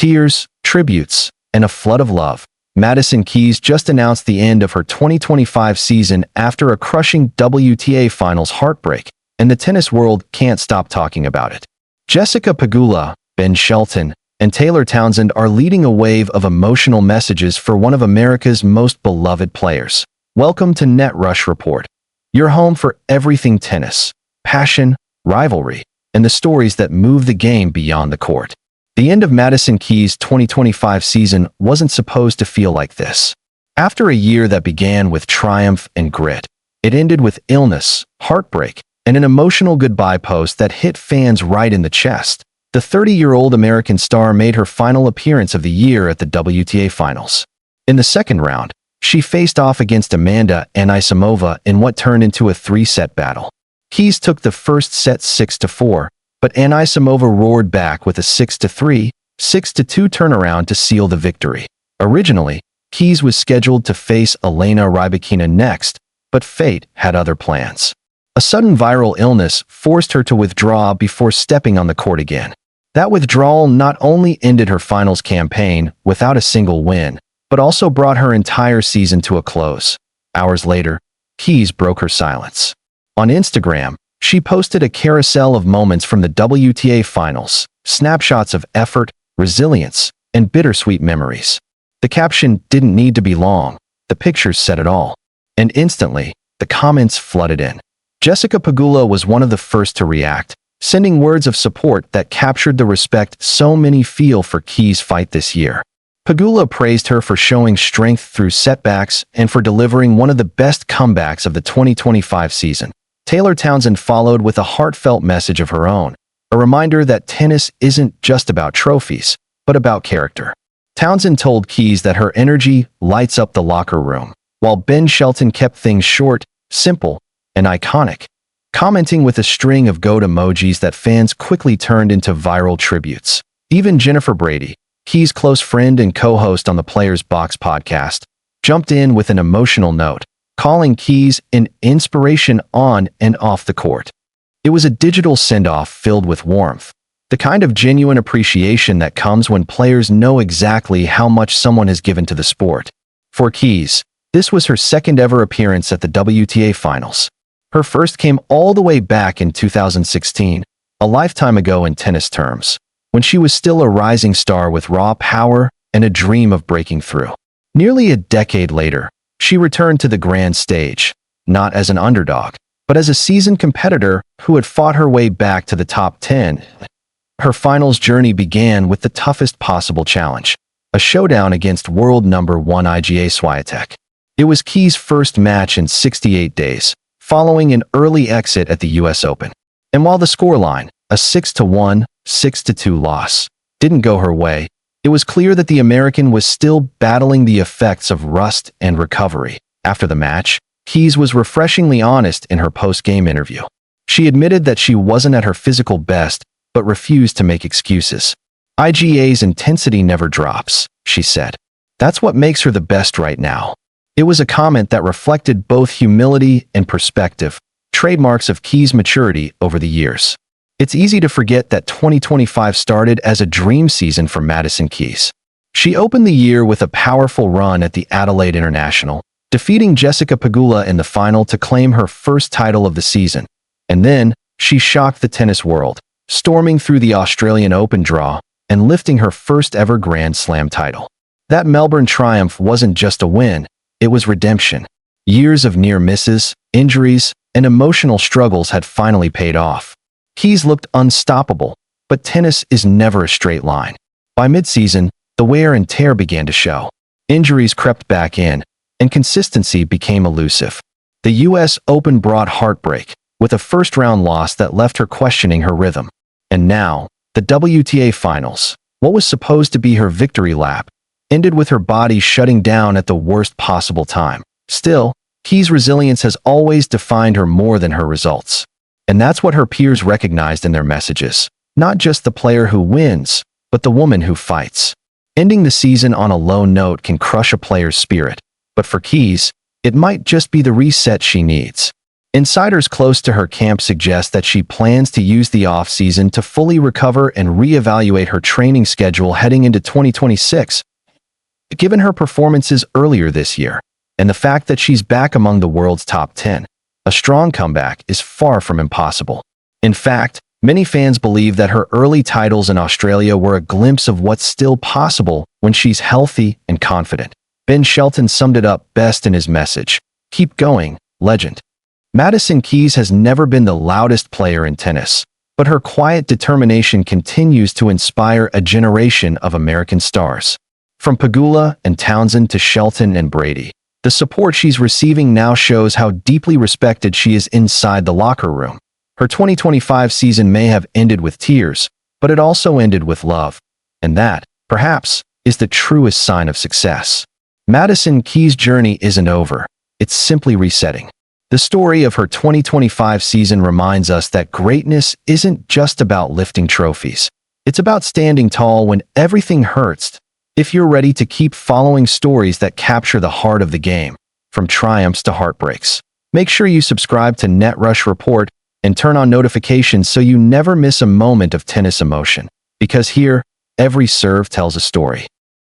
Tears, tributes, and a flood of love. Madison Keys just announced the end of her 2025 season after a crushing WTA Finals heartbreak, and the tennis world can't stop talking about it. Jessica Pegula, Shelton, and Taylor Townsend are leading a wave of emotional messages for one of America's most beloved players. Welcome to Net Rush Report, your home for everything tennis, passion, rivalry, and the stories that move the game beyond the court. The end of Madison Keys' 2025 season wasn't supposed to feel like this. After a year that began with triumph and grit, it ended with illness, heartbreak, and an emotional goodbye post that hit fans right in the chest. The 30-year-old American star made her final appearance of the year at the WTA Finals. In the second round, she faced off against Amanda Anisimova in what turned into a three-set battle. Keys took the first set 6-4, but Anisimova roared back with a 6-3, 6-2 turnaround to seal the victory. Originally, Keys was scheduled to face Elena Rybakina next, but fate had other plans. A sudden viral illness forced her to withdraw before stepping on the court again. That withdrawal not only ended her finals campaign without a single win, but also brought her entire season to a close. Hours later, Keys broke her silence. On Instagram, she posted a carousel of moments from the WTA Finals, snapshots of effort, resilience, and bittersweet memories. The caption didn't need to be long, the pictures said it all. And instantly, the comments flooded in. Jessica Pegula was one of the first to react, sending words of support that captured the respect so many feel for Keys' fight this year. Pegula praised her for showing strength through setbacks and for delivering one of the best comebacks of the 2025 season. Taylor Townsend followed with a heartfelt message of her own, a reminder that tennis isn't just about trophies, but about character. Townsend told Keys that her energy lights up the locker room, while Shelton kept things short, simple, and iconic, commenting with a string of goat emojis that fans quickly turned into viral tributes. Even Jennifer Brady, Keys' close friend and co-host on the Players Box podcast, jumped in with an emotional note, calling Keys an inspiration on and off the court. It was a digital send-off filled with warmth, the kind of genuine appreciation that comes when players know exactly how much someone has given to the sport. For Keys, this was her second ever appearance at the WTA Finals. Her first came all the way back in 2016, a lifetime ago in tennis terms, when she was still a rising star with raw power and a dream of breaking through. Nearly a decade later, she returned to the grand stage, not as an underdog, but as a seasoned competitor who had fought her way back to the top 10. Her finals journey began with the toughest possible challenge, a showdown against world number 1 Iga Swiatek. It was Keys' first match in 68 days, following an early exit at the US Open. And while the scoreline, a 6-1, 6-2 loss, didn't go her way, it was clear that the American was still battling the effects of rust and recovery. After the match, Keys was refreshingly honest in her post-game interview. She admitted that she wasn't at her physical best, but refused to make excuses. IGA's intensity never drops, she said. That's what makes her the best right now. It was a comment that reflected both humility and perspective, trademarks of Keys' maturity over the years. It's easy to forget that 2025 started as a dream season for Madison Keys. She opened the year with a powerful run at the Adelaide International, defeating Jessica Pegula in the final to claim her first title of the season. And then, she shocked the tennis world, storming through the Australian Open draw and lifting her first ever Grand Slam title. That Melbourne triumph wasn't just a win, it was redemption. Years of near misses, injuries, and emotional struggles had finally paid off. Keys looked unstoppable, but tennis is never a straight line. By mid-season, the wear and tear began to show. Injuries crept back in, and consistency became elusive. The US Open brought heartbreak, with a first-round loss that left her questioning her rhythm. And now, the WTA Finals, what was supposed to be her victory lap, ended with her body shutting down at the worst possible time. Still, Keys' resilience has always defined her more than her results. And that's what her peers recognized in their messages. Not just the player who wins, but the woman who fights. Ending the season on a low note can crush a player's spirit, but for Keys, it might just be the reset she needs. Insiders close to her camp suggest that she plans to use the off-season to fully recover and reevaluate her training schedule heading into 2026. Given her performances earlier this year, and the fact that she's back among the world's top 10, a strong comeback is far from impossible. In fact, many fans believe that her early titles in Australia were a glimpse of what's still possible when she's healthy and confident. Ben Shelton summed it up best in his message, "Keep going, legend." Madison Keys has never been the loudest player in tennis, but her quiet determination continues to inspire a generation of American stars. From Pegula and Townsend to Shelton and Brady, the support she's receiving now shows how deeply respected she is inside the locker room. Her 2025 season may have ended with tears, but it also ended with love. And that, perhaps, is the truest sign of success. Madison Keys' journey isn't over. It's simply resetting. The story of her 2025 season reminds us that greatness isn't just about lifting trophies. It's about standing tall when everything hurts. If you're ready to keep following stories that capture the heart of the game, from triumphs to heartbreaks, make sure you subscribe to NetRush Report and turn on notifications so you never miss a moment of tennis emotion. Because here, every serve tells a story.